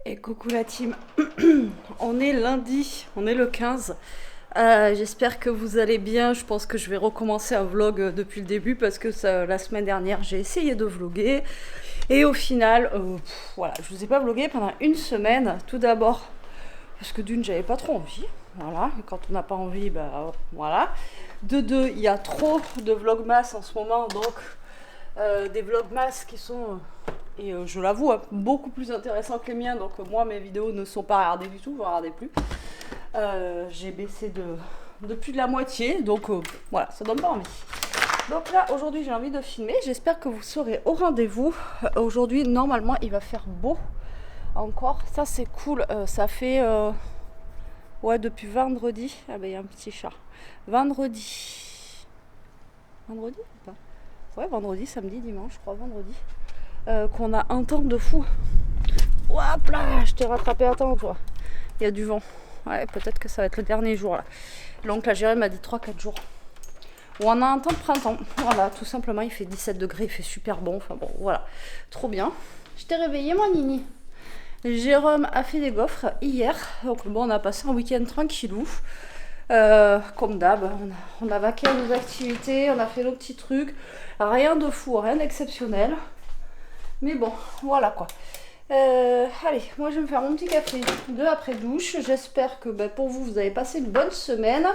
Et coucou la team, on est lundi, on est le 15. J'espère que vous allez bien. Je pense que je vais recommencer un vlog depuis le début parce que la semaine dernière j'ai essayé de vlogger et au final, voilà, je vous ai pas vlogué pendant une semaine. Tout d'abord parce que d'une, j'avais pas trop envie. Voilà, et quand on n'a pas envie, bah voilà. De deux, il y a trop de vlogmas en ce moment, donc des vlogmas qui sont je l'avoue, hein, beaucoup plus intéressants que les miens. Donc moi, mes vidéos ne sont pas regardées du tout, vous ne regardez plus. J'ai baissé de plus de la moitié, donc voilà, ça donne pas envie. Donc là, aujourd'hui, j'ai envie de filmer. J'espère que vous serez au rendez-vous. Aujourd'hui, normalement, il va faire beau encore. Ça, c'est cool. Ça fait... ouais, depuis vendredi. Ah ben, il y a un petit chat. Vendredi. Vendredi ou pas? Ouais, vendredi, samedi, dimanche, je crois, vendredi. Qu'on a un temps de fou. Hop là, je t'ai rattrapé à temps, toi. Il y a du vent. Ouais, peut-être que ça va être le dernier jour là. Donc la gérée m'a dit 3-4 jours. Où on a un temps de printemps. Voilà, tout simplement, il fait 17 degrés, il fait super bon. Enfin bon, voilà. Trop bien. Je t'ai réveillé, mon Nini. Jérôme a fait des gaufres hier. Donc bon, on a passé un week-end tranquillou. Comme d'hab, on a vaqué à nos activités, on a fait nos petits trucs. Rien de fou, rien d'exceptionnel. Mais bon, voilà quoi. Allez, moi je vais me faire mon petit café de après douche. J'espère que pour vous, vous avez passé une bonne semaine.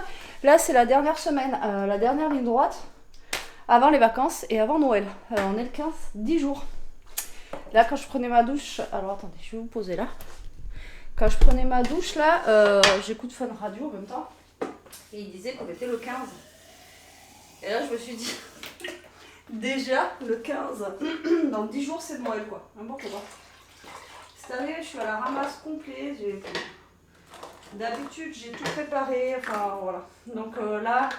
Là, c'est la dernière semaine, la dernière ligne droite avant les vacances et avant Noël. On est le 15, 10 jours. Là, quand je prenais ma douche, alors attendez, je vais vous poser là. Quand je prenais ma douche là, j'écoute Fun Radio en même temps. Et il disait qu'on était le 15. Et là, je me suis dit, déjà le 15, dans 10 jours, c'est Noël quoi. N'importe quoi. Cette année, je suis à la ramasse complet. D'habitude, j'ai tout préparé. Enfin, voilà. Donc là,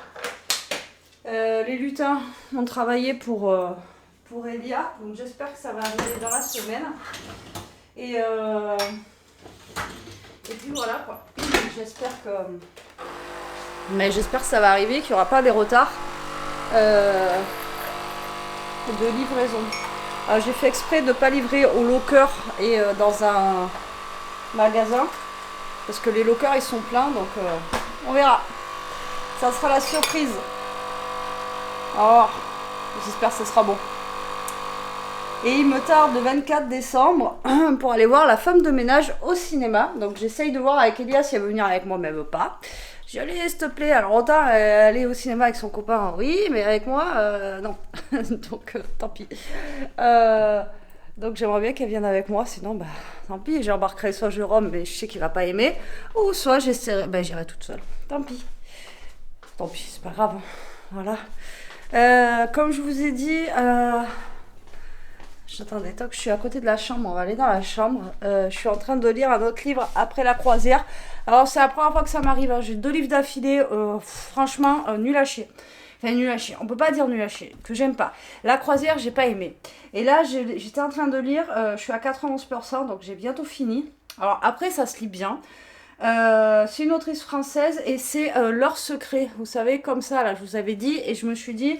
les lutins ont travaillé pour Elia. Donc j'espère que ça va arriver dans la semaine. Et puis voilà quoi. J'espère que... Mais j'espère que ça va arriver, qu'il n'y aura pas des retards de livraison. Alors, j'ai fait exprès de ne pas livrer au locker et dans un magasin. Parce que les lockers ils sont pleins, donc on verra. Ça sera la surprise. Alors, j'espère que ce sera bon. Et il me tarde le 24 décembre pour aller voir La Femme de ménage au cinéma. Donc j'essaye de voir avec Elia si elle veut venir avec moi, mais elle veut pas. J'ai dit, allez, s'il te plaît. Alors autant aller au cinéma avec son copain, oui, mais avec moi, non. Donc tant pis. Donc j'aimerais bien qu'elle vienne avec moi, sinon bah tant pis, j'embarquerai soit Jérôme, mais je sais qu'il va pas aimer, ou soit j'essaierai, j'irai toute seule. Tant pis, c'est pas grave. Voilà. Comme je vous ai dit, j'attendais tant que je suis à côté de la chambre, on va aller dans la chambre. Je suis en train de lire un autre livre après la croisière. Alors c'est la première fois que ça m'arrive, hein. J'ai 2 livres d'affilée, franchement nul à chier. Enfin, nul à chier. On peut pas dire nul à chier, que j'aime pas. La croisière, j'ai pas aimé. Et là, j'étais en train de lire, je suis à 91%, donc j'ai bientôt fini. Alors après, ça se lit bien. C'est une autrice française et c'est Leur secret. Vous savez, comme ça, là, je vous avais dit, et je me suis dit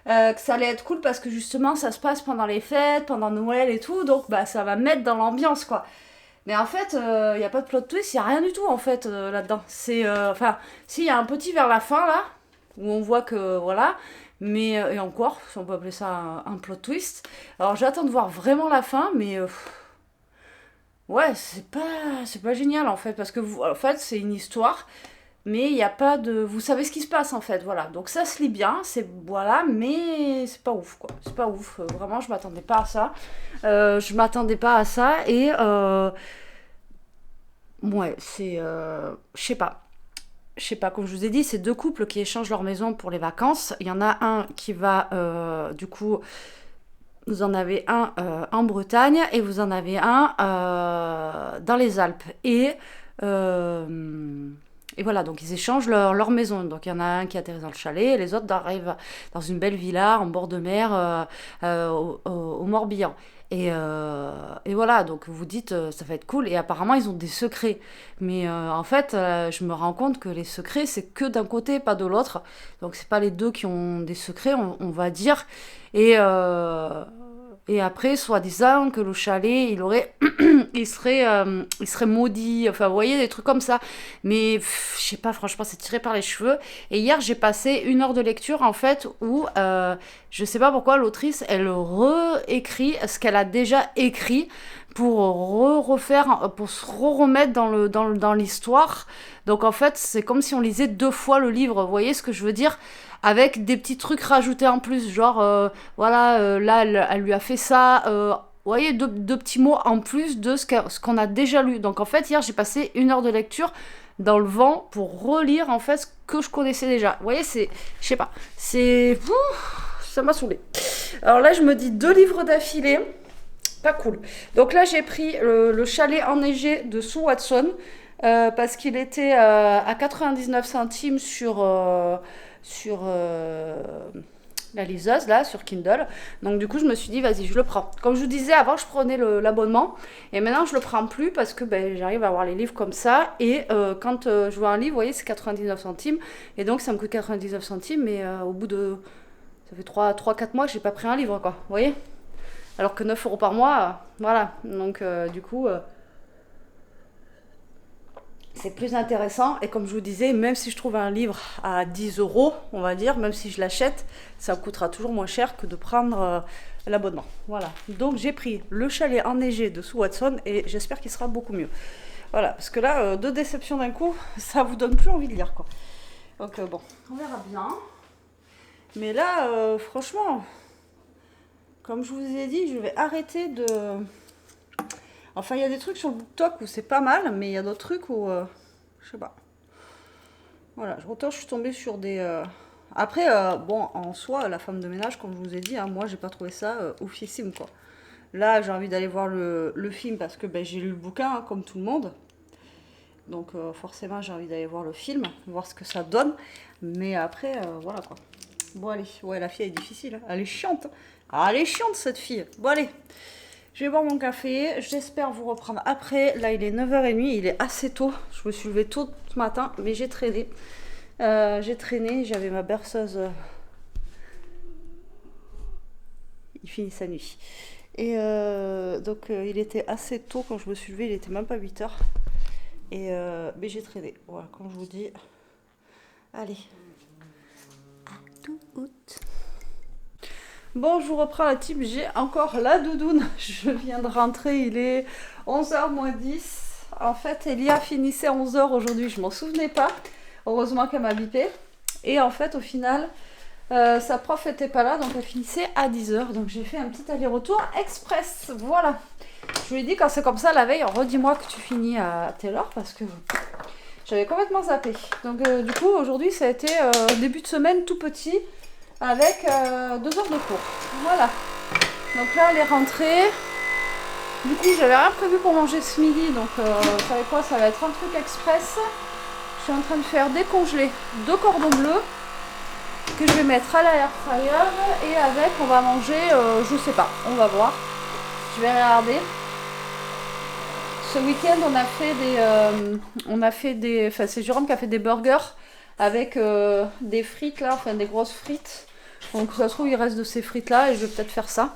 que ça allait être cool parce que justement, ça se passe pendant les fêtes, pendant Noël et tout, donc bah ça va mettre dans l'ambiance, quoi. Mais en fait, il n'y a pas de plot twist, il n'y a rien du tout en fait là-dedans. C'est, enfin, si, il y a un petit vers la fin là, où on voit que voilà, mais et encore, si on peut appeler ça un plot twist. Alors j'attends de voir vraiment la fin, mais ouais, c'est pas génial en fait, parce que en fait c'est une histoire, mais il n'y a pas de, vous savez ce qui se passe en fait, voilà. Donc ça se lit bien, c'est voilà, mais c'est pas ouf quoi, c'est pas ouf. Vraiment, je m'attendais pas à ça. Je m'attendais pas à ça et ouais, c'est, je sais pas, comme je vous ai dit, c'est 2 couples qui échangent leur maison pour les vacances. Il y en a un qui va, du coup, vous en avez un en Bretagne et vous en avez un dans les Alpes. Et voilà, donc ils échangent leur maison. Donc il y en a un qui atterrit dans le chalet et les autres arrivent dans une belle villa en bord de mer au Morbihan. Et voilà, donc vous dites ça va être cool. Et apparemment ils ont des secrets. Mais en fait, je me rends compte que les secrets c'est que d'un côté, pas de l'autre. Donc c'est pas les deux qui ont des secrets, on va dire. Et Et après, soi-disant que le chalet, il serait maudit. Enfin, vous voyez, des trucs comme ça. Mais je sais pas, franchement, c'est tiré par les cheveux. Et hier, j'ai passé 1 heure de lecture, en fait, où je sais pas pourquoi l'autrice, elle réécrit ce qu'elle a déjà écrit pour refaire, pour se remettre dans l'histoire. Donc, en fait, c'est comme si on lisait 2 fois le livre. Vous voyez ce que je veux dire? Avec des petits trucs rajoutés en plus, genre voilà, là elle lui a fait ça, vous voyez, deux petits mots en plus de ce qu'on a déjà lu. Donc en fait hier j'ai passé 1 heure de lecture dans le vent pour relire en fait ce que je connaissais déjà. Vous voyez, c'est, je sais pas, c'est, ça m'a saoulé. Alors là je me dis 2 livres d'affilée, pas cool. Donc là j'ai pris le chalet enneigé de Sue Watson parce qu'il était à 99 centimes sur la liseuse, là, sur Kindle. Donc, du coup, je me suis dit, vas-y, je le prends. Comme je vous disais, avant, je prenais l'abonnement. Et maintenant, je le prends plus parce que ben, j'arrive à avoir les livres comme ça. Et quand je vois un livre, vous voyez, c'est 99 centimes. Et donc, ça me coûte 99 centimes. Mais au bout de... Ça fait 3-4 mois que j'ai pas pris un livre, quoi. Vous voyez? Alors que 9 euros par mois, voilà. Donc, du coup... c'est plus intéressant. Et comme je vous disais, même si je trouve un livre à 10 euros, on va dire, même si je l'achète, ça me coûtera toujours moins cher que de prendre l'abonnement. Voilà. Donc j'ai pris le chalet enneigé de Sue Watson et j'espère qu'il sera beaucoup mieux. Voilà, parce que là, 2 déceptions d'un coup, ça vous donne plus envie de lire, quoi. Donc bon, on verra bien. Mais là, franchement, comme je vous ai dit, je vais arrêter de... Enfin, il y a des trucs sur le BookTok où c'est pas mal, mais il y a d'autres trucs où... je sais pas. Voilà, autant je suis tombée sur des... Après, bon, en soi, La femme de ménage, comme je vous ai dit, hein, moi, j'ai pas trouvé ça oufissime, quoi. Là, j'ai envie d'aller voir le film parce que ben, j'ai lu le bouquin, hein, comme tout le monde. Donc, forcément, j'ai envie d'aller voir le film, voir ce que ça donne. Mais après, voilà, quoi. Bon, allez. Ouais, la fille, elle est difficile. Hein. Elle est chiante. Ah, elle est chiante, cette fille. Bon, allez. Je vais boire mon café, j'espère vous reprendre après. Là, il est 9h30, il est assez tôt. Je me suis levée tôt ce matin, mais j'ai traîné. J'avais ma berceuse. Il finit sa nuit. Et donc, il était assez tôt quand je me suis levée, il était même pas 8h. Et mais j'ai traîné. Voilà, comme je vous dis. Allez. À tout août. Bon, je vous reprends la team, j'ai encore la doudoune. Je viens de rentrer, il est 11h moins 10. En fait, Elia finissait à 11h aujourd'hui, je m'en souvenais pas. Heureusement qu'elle m'a bipé. Et en fait, au final, sa prof était pas là, donc elle finissait à 10h. Donc j'ai fait un petit aller-retour express. Voilà. Je lui ai dit, quand c'est comme ça, la veille, redis-moi que tu finis à telle heure, parce que j'avais complètement zappé. Donc du coup, aujourd'hui, ça a été début de semaine tout petit. Avec 2 heures de cours. Voilà. Donc là, elle est rentrée. Du coup, j'avais rien prévu pour manger ce midi. Donc, vous savez quoi, ça va être un truc express. Je suis en train de faire décongeler 2 cordons bleus que je vais mettre à l'air fryer. Et avec, on va manger, je sais pas, on va voir. Je vais regarder. Ce week-end, on a fait des... Enfin, c'est Jérôme qui a fait des burgers avec des frites là, enfin des grosses frites. Donc ça se trouve il reste de ces frites là et je vais peut-être faire ça.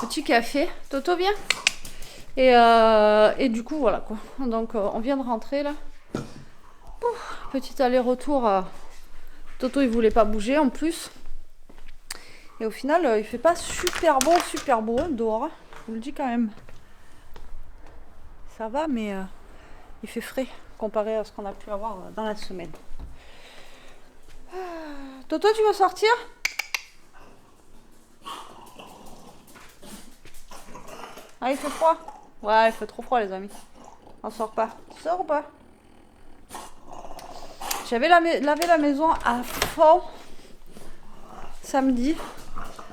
Petit café. Toto vient. Et du coup voilà quoi. Donc on vient de rentrer là. Petit aller-retour. Toto il voulait pas bouger en plus. Et au final il fait pas super beau dehors. Je vous le dis quand même. Ça va mais il fait frais comparé à ce qu'on a pu avoir dans la semaine. Toto, tu veux sortir? Ah, il fait froid? Ouais, il fait trop froid, les amis. On sort pas. Tu sors ou pas? J'avais lavé la maison à fond samedi.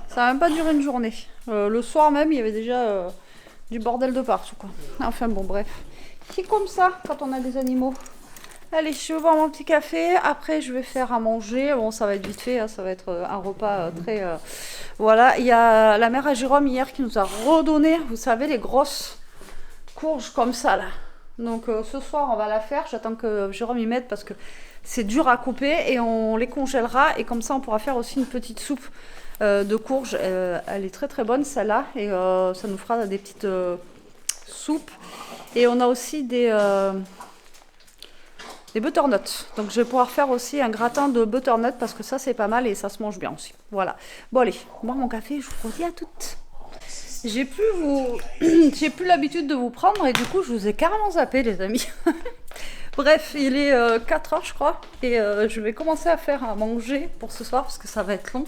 Ça n'a même pas duré une journée. Le soir même, il y avait déjà du bordel de partout, quoi. Enfin, bon, bref. C'est comme ça quand on a des animaux. Allez, je vais boire mon petit café. Après, je vais faire à manger. Bon, ça va être vite fait. Hein, ça va être un repas très... Voilà. Il y a la mère à Jérôme hier qui nous a redonné, vous savez, les grosses courges comme ça, là. Donc, ce soir, on va la faire. J'attends que Jérôme y mette parce que c'est dur à couper et on les congèlera. Et comme ça, on pourra faire aussi une petite soupe de courge. Elle est très très bonne celle-là. Et ça nous fera des petites soupes. Et on a aussi des butternuts. Donc je vais pouvoir faire aussi un gratin de butternut parce que ça c'est pas mal et ça se mange bien aussi. Voilà. Bon allez, boire mon café, je vous redis à toutes. J'ai plus j'ai plus l'habitude de vous prendre et du coup je vous ai carrément zappé les amis. Bref, il est 4h je crois et je vais commencer à faire à manger pour ce soir parce que ça va être long.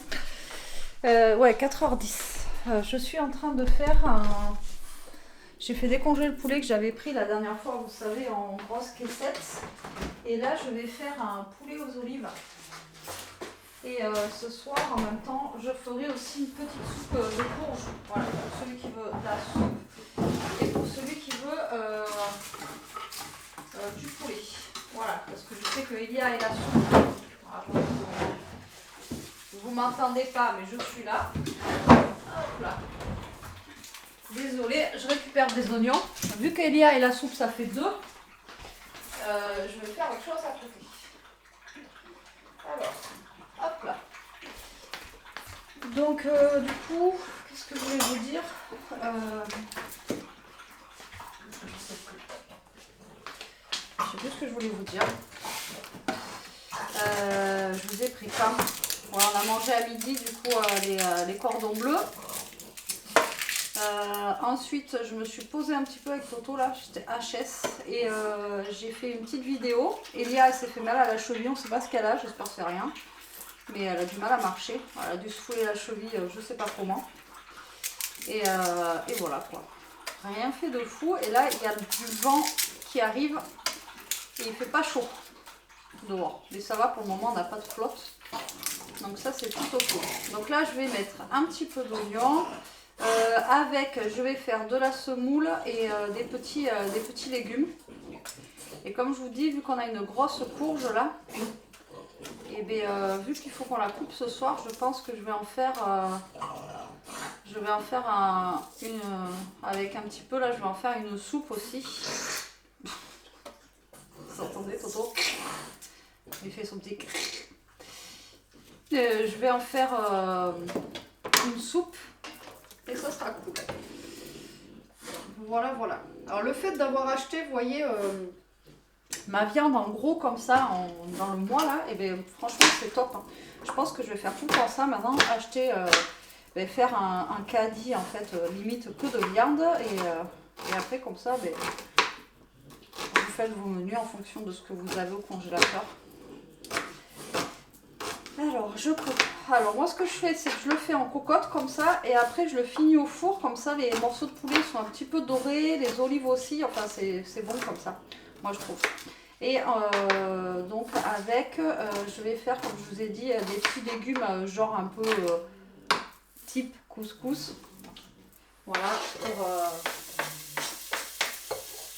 Ouais, 4h10. Je suis en train de faire un... J'ai fait décongeler le poulet que j'avais pris la dernière fois, vous savez, en grosse caissette. Et là, je vais faire un poulet aux olives. Et ce soir, en même temps, je ferai aussi une petite soupe de courge. Voilà, pour celui qui veut de la soupe. Et pour celui qui veut du poulet. Voilà, parce que je sais que Elia est la soupe. Voilà, vous m'entendez pas, mais je suis là. Hop là. Désolée, je récupère des oignons. Vu qu'Elia et la soupe, ça fait 2, je vais faire autre chose à côté. Alors, hop là. Donc, du coup, qu'est-ce que je voulais vous dire je sais plus ce que je voulais vous dire. Je vous ai pris ça. Voilà, on a mangé à midi, du coup, les cordons bleus. Ensuite, je me suis posée un petit peu avec Toto, là, j'étais HS, et j'ai fait une petite vidéo. Elia, elle s'est fait mal à la cheville, on ne sait pas ce qu'elle a, j'espère que c'est rien. Mais elle a du mal à marcher, elle a dû se fouler la cheville, je sais pas comment. Et voilà quoi. Rien fait de fou, et là, il y a du vent qui arrive, et il fait pas chaud dehors. Mais ça va, pour le moment, on n'a pas de flotte. Donc ça, c'est plutôt cool. Donc là, je vais mettre un petit peu d'oignon. Je vais faire de la semoule et des petits légumes. Et comme je vous dis, vu qu'on a une grosse courge là, et bien, vu qu'il faut qu'on la coupe ce soir, je pense que je vais en faire avec un petit peu là, je vais en faire une soupe aussi. Vous entendez Toto? Il fait son petit... je vais en faire une soupe. Et ça sera cool. Voilà, voilà. Alors le fait d'avoir acheté, vous voyez, ma viande en gros comme ça, dans le mois là, et bien franchement c'est top. Hein. Je pense que je vais faire tout le temps ça maintenant, acheter, faire un caddie en fait, limite que de viande, et après comme ça, vous faites vos menus en fonction de ce que vous avez au congélateur. Alors, je coupe. Alors, moi, ce que je fais, c'est que je le fais en cocotte, comme ça, et après, je le finis au four, comme ça, les morceaux de poulet sont un petit peu dorés, les olives aussi, enfin, c'est bon comme ça, moi, je trouve. Et donc, avec, je vais faire, comme je vous ai dit, des petits légumes, genre un peu type couscous. Voilà,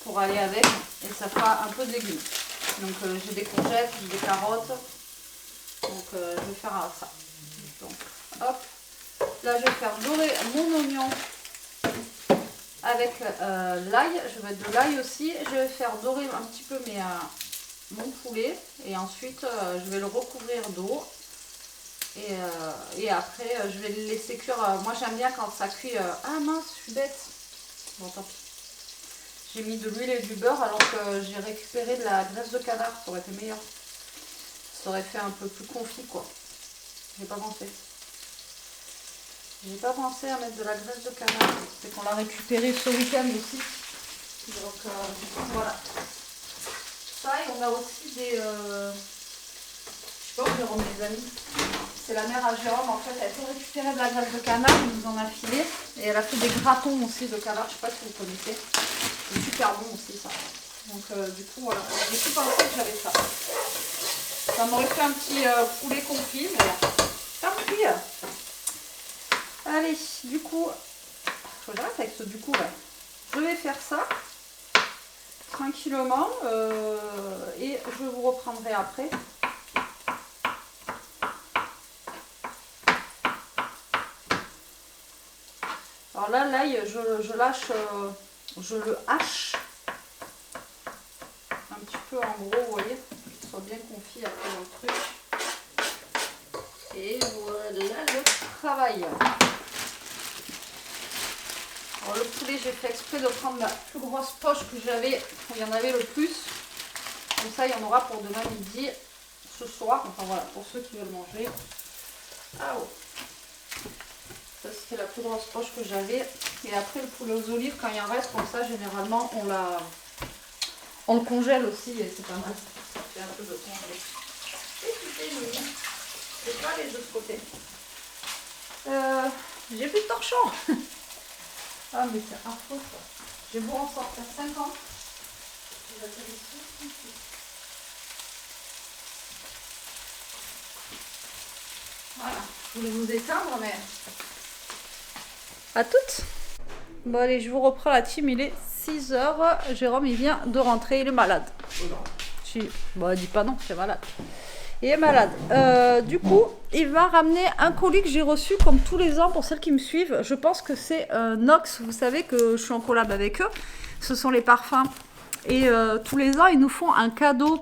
pour aller avec, et ça fera un peu de légumes. Donc, j'ai des courgettes, j'ai des carottes. Donc je vais faire ça. Donc hop. Là je vais faire dorer mon oignon avec l'ail. Je vais mettre de l'ail aussi. Je vais faire dorer un petit peu mon poulet. Et ensuite je vais le recouvrir d'eau. Et après je vais le laisser cuire. Moi j'aime bien quand ça cuit. Ah mince, je suis bête. Bon tant pis. J'ai mis de l'huile et du beurre alors que j'ai récupéré de la graisse de canard. Ça aurait été meilleur. Ça aurait fait un peu plus confit quoi. J'ai pas pensé. J'ai pas pensé à mettre de la graisse de canard. C'est qu'on l'a récupéré ce week-end aussi. Donc voilà. Ça et on a aussi des... je sais pas où Jérôme les amis. C'est la mère à Jérôme en fait. Elle a fait récupérer de la graisse de canard. Elle nous en a filé. Et elle a fait des gratons aussi de canard. Je sais pas si vous connaissez. C'est super bon aussi ça. Donc du coup voilà. J'ai tout pensé que j'avais ça. Ça m'aurait fait un petit poulet confit, mais tant pis. Allez, du coup, faut que j'arrête avec ce du coup là. Je vais faire ça tranquillement et je vous reprendrai après. Alors là, l'ail, je lâche, je le hache un petit peu en gros, vous voyez. soit bien confit après dans le truc. Et voilà le travail. Alors le poulet, j'ai fait exprès de prendre la plus grosse poche que j'avais, où il y en avait le plus. Comme ça, il y en aura pour demain midi, ce soir. Enfin voilà, pour ceux qui veulent manger. Ah ouais. Ça, c'était la plus grosse poche que j'avais. Et après, le poulet aux olives, quand il en reste comme ça, généralement, on le congèle aussi. Et c'est pas mal. Ça fait un peu de congelé. C'est pas les autres côtés. J'ai plus de torchon. Ah mais c'est affreux ça. J'ai beau en sortir 50. Voilà, je voulais vous éteindre mais... À toutes. Bon allez, je vous reprends la team, il est 6 h. Jérôme il vient de rentrer, il est malade. Bon, dis pas non, c'est malade. Il est malade. Du coup, il va ramener un colis que j'ai reçu comme tous les ans pour celles qui me suivent. Je pense que c'est Nox. Vous savez que je suis en collab avec eux. Ce sont les parfums. Et tous les ans, ils nous font un cadeau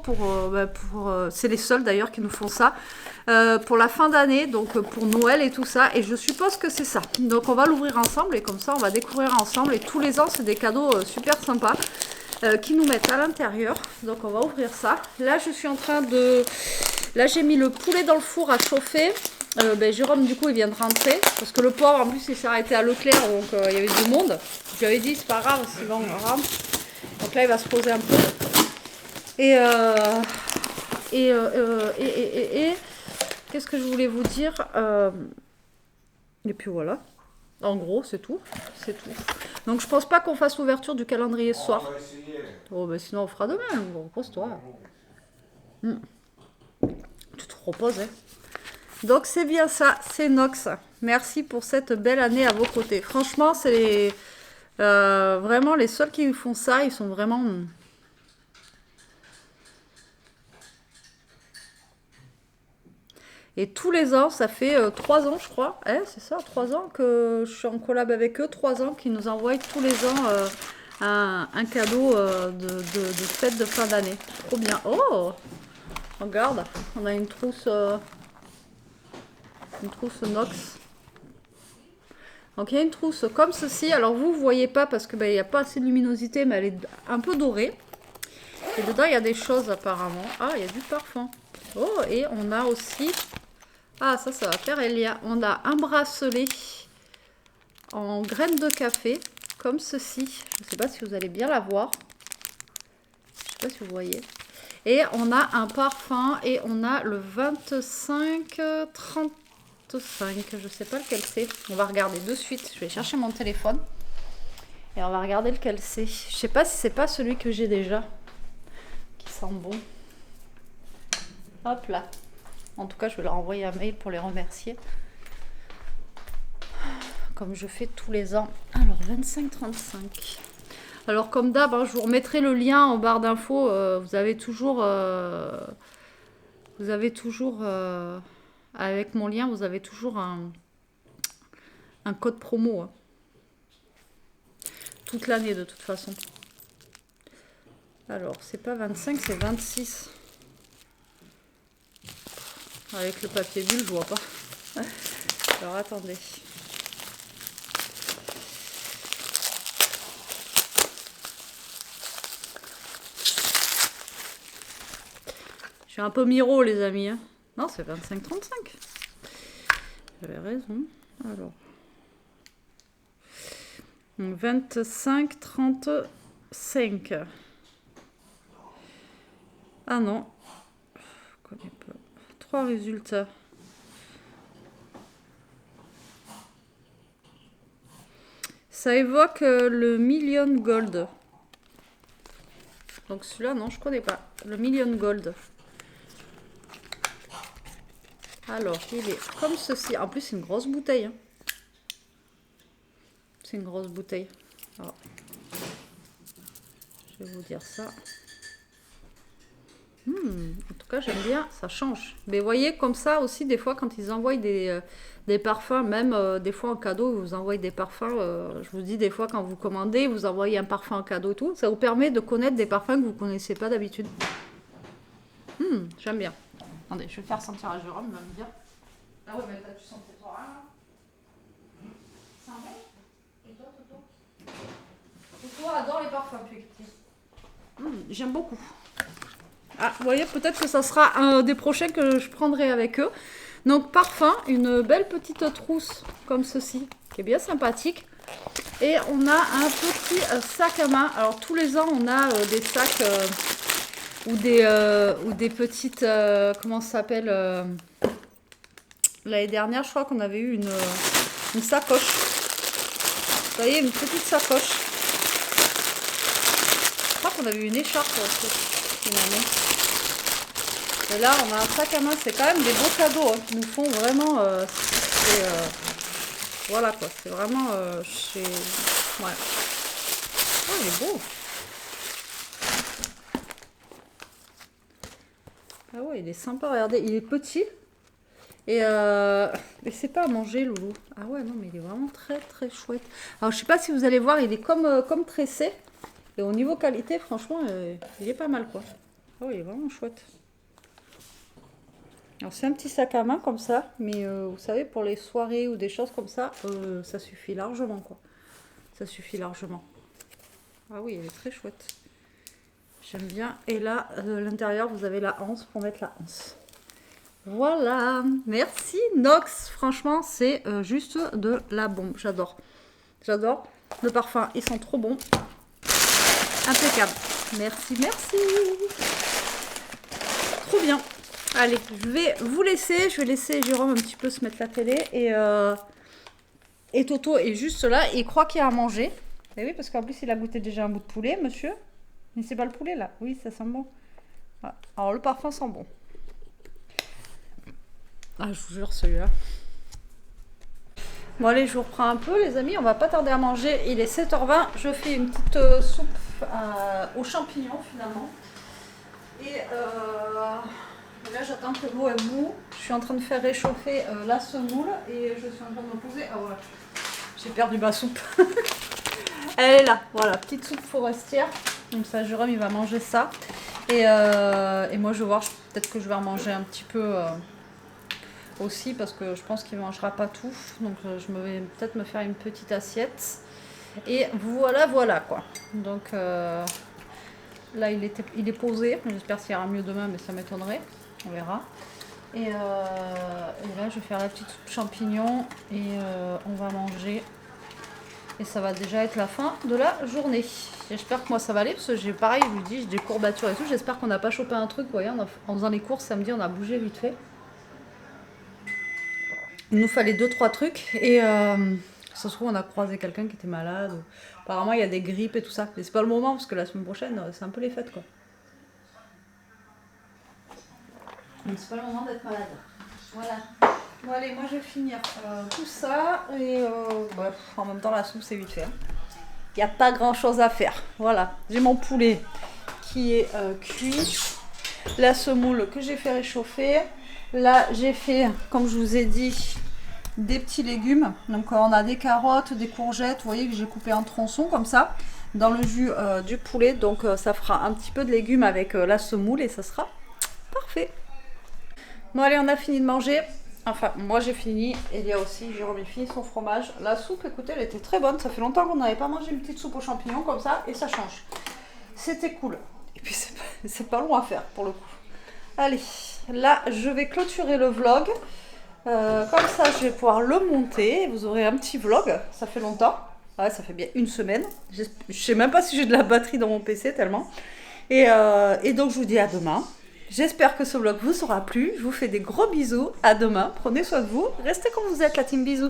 c'est les seuls d'ailleurs qui nous font ça. Pour la fin d'année, donc pour Noël et tout ça. Et je suppose que c'est ça. Donc on va l'ouvrir ensemble et comme ça, on va découvrir ensemble. Et tous les ans, c'est des cadeaux super sympas. Qui nous mettent à l'intérieur. Donc on va ouvrir ça. Là je suis en train de... Là j'ai mis le poulet dans le four à chauffer. Jérôme du coup il vient de rentrer. Parce que le pauvre en plus il s'est arrêté à Leclerc. Donc il y avait du monde. Je lui avais dit c'est pas grave, c'est bon on rentre. Donc là il va se poser un peu. Et qu'est-ce que je voulais vous dire et puis voilà. En gros, c'est tout. C'est tout. Donc, je pense pas qu'on fasse l'ouverture du calendrier ce soir. Oh, bah sinon, on fera demain. Repose-toi. Tu te reposes, hein. Donc, c'est bien ça. C'est Nox. Merci pour cette belle année à vos côtés. Franchement, c'est vraiment les seuls qui font ça. Ils sont vraiment... Et tous les ans, ça fait 3 ans, je crois. C'est ça, 3 ans que je suis en collab avec eux. 3 ans qu'ils nous envoient tous les ans un cadeau de fête de fin d'année. Trop bien. Oh, regarde, on a une trousse Nox. Donc il y a une trousse comme ceci. Alors vous ne voyez pas parce que il n'y a pas assez de luminosité, mais elle est un peu dorée. Et dedans, il y a des choses apparemment. Ah, il y a du parfum. Oh, et on a aussi... Ah, ça va faire Elia. On a un bracelet en graines de café, comme ceci. Je ne sais pas si vous allez bien la voir. Je ne sais pas si vous voyez. Et on a un parfum et on a le 25-35. Je ne sais pas lequel c'est. On va regarder de suite. Je vais chercher mon téléphone. Et on va regarder lequel c'est. Je ne sais pas si c'est pas celui que j'ai déjà. Qui sent bon. Hop là. En tout cas, je vais leur envoyer un mail pour les remercier. Comme je fais tous les ans. Alors, 25-35. Alors, comme d'hab, je vous remettrai le lien en barre d'infos. Vous avez toujours... avec mon lien, vous avez toujours un code promo. Hein. Toute l'année, de toute façon. Alors, c'est pas 25, c'est 26. Avec le papier bulle, je vois pas. Alors, attendez. Je suis un peu miro, les amis. Hein. Non, c'est 25-35. J'avais raison. Alors. 25-35. Ah non. Je connais pas. 3 résultats. Ça évoque le Million Gold. Donc celui-là, non, je connais pas. Le Million Gold. Alors, il est comme ceci. En plus, c'est une grosse bouteille. Hein. C'est une grosse bouteille. Alors, je vais vous dire ça. En tout cas, j'aime bien, ça change. Mais vous voyez, comme ça aussi, des fois, quand ils envoient des parfums, même des fois en cadeau, ils vous envoient des parfums. Je vous dis, des fois, quand vous commandez, vous envoyez un parfum en cadeau et tout. Ça vous permet de connaître des parfums que vous ne connaissez pas d'habitude. J'aime bien. Attendez, je vais faire sentir à Jérôme, il va me dire. Ah ouais, mais là, tu sens peut-être rien. C'est un bon. Et toi, Toto? Toto adore les parfums, petit. J'aime beaucoup. Ah, vous voyez, peut-être que ça sera un des prochains que je prendrai avec eux. Donc, parfum, une belle petite trousse comme ceci, qui est bien sympathique. Et on a un petit sac à main. Alors, tous les ans, on a des sacs ou des petites... comment ça s'appelle l'année dernière, je crois qu'on avait eu une sacoche. Vous voyez, une petite sacoche. Je crois qu'on avait eu une écharpe finalement. Et là, on a un sac à main. C'est quand même des beaux cadeaux qui nous font vraiment... voilà quoi. C'est vraiment chez... Ouais. Oh, il est beau. Ah ouais, il est sympa. Regardez, il est petit. Et mais c'est pas à manger, Loulou. Ah ouais, non, mais il est vraiment très très chouette. Alors, je sais pas si vous allez voir, il est comme tressé. Et au niveau qualité, franchement, il est pas mal, quoi. Oh, il est vraiment chouette. Alors, c'est un petit sac à main comme ça. Mais vous savez, pour les soirées ou des choses comme ça, ça suffit largement, quoi. Ça suffit largement. Ah oui, il est très chouette. J'aime bien. Et là, à l'intérieur, vous avez la anse pour mettre la anse. Voilà, merci Nox, franchement c'est juste de la bombe, j'adore, j'adore, le parfum, ils sont trop bons, impeccable, merci, merci, trop bien. Allez, je vais vous laisser, je vais laisser Jérôme un petit peu se mettre la télé et Toto est juste là, il croit qu'il y a à manger, et oui parce qu'en plus il a goûté déjà un bout de poulet, monsieur, mais c'est pas le poulet là, oui ça sent bon, voilà. Alors le parfum sent bon. Ah, je vous jure, celui-là. Bon, allez, je vous reprends un peu, les amis. On va pas tarder à manger. Il est 7h20. Je fais une petite soupe aux champignons, finalement. Et là, j'attends que l'eau est bout. Je suis en train de faire réchauffer la semoule. Et je suis en train de me poser. Ah, voilà. J'ai perdu ma soupe. Elle est là. Voilà, petite soupe forestière. Comme ça, Jérôme, il va manger ça. Et moi, je vais voir. Peut-être que je vais en manger un petit peu... aussi parce que je pense qu'il ne mangera pas tout, donc je vais peut-être me faire une petite assiette et voilà quoi. Donc là il est posé, j'espère qu'il ira mieux demain, mais ça m'étonnerait, on verra. Et là je vais faire la petite soupe champignons et on va manger et ça va déjà être la fin de la journée. J'espère que moi ça va aller parce que j'ai pareil, je vous dis, j'ai des courbatures et tout. J'espère qu'on n'a pas chopé un truc, vous voyez, en faisant les courses samedi on a bougé vite fait. Il nous fallait 2-3 trucs et ça se trouve on a croisé quelqu'un qui était malade. Apparemment il y a des grippes et tout ça. Mais c'est pas le moment parce que la semaine prochaine c'est un peu les fêtes quoi. Donc c'est pas le moment d'être malade. Voilà. Bon allez, moi je vais finir tout ça et bref, en même temps la soupe c'est vite fait. Il n'y a pas grand chose à faire. Voilà, j'ai mon poulet qui est cuit. La semoule que j'ai fait réchauffer. Là, j'ai fait, comme je vous ai dit, des petits légumes. Donc, on a des carottes, des courgettes. Vous voyez que j'ai coupé en tronçons comme ça, dans le jus du poulet. Donc, ça fera un petit peu de légumes avec la semoule et ça sera parfait. Bon, allez, on a fini de manger. Enfin, moi, j'ai fini. Et il y a aussi, Jérôme a fini son fromage. La soupe, écoutez, elle était très bonne. Ça fait longtemps qu'on n'avait pas mangé une petite soupe aux champignons comme ça. Et ça change. C'était cool. Et puis, c'est pas long à faire, pour le coup. Allez, là je vais clôturer le vlog, comme ça je vais pouvoir le monter, vous aurez un petit vlog, ça fait longtemps, ouais, ça fait bien une semaine, je sais même pas si j'ai de la batterie dans mon PC tellement, et donc je vous dis à demain, j'espère que ce vlog vous aura plu, je vous fais des gros bisous, à demain, prenez soin de vous, restez comme vous êtes la team bisous.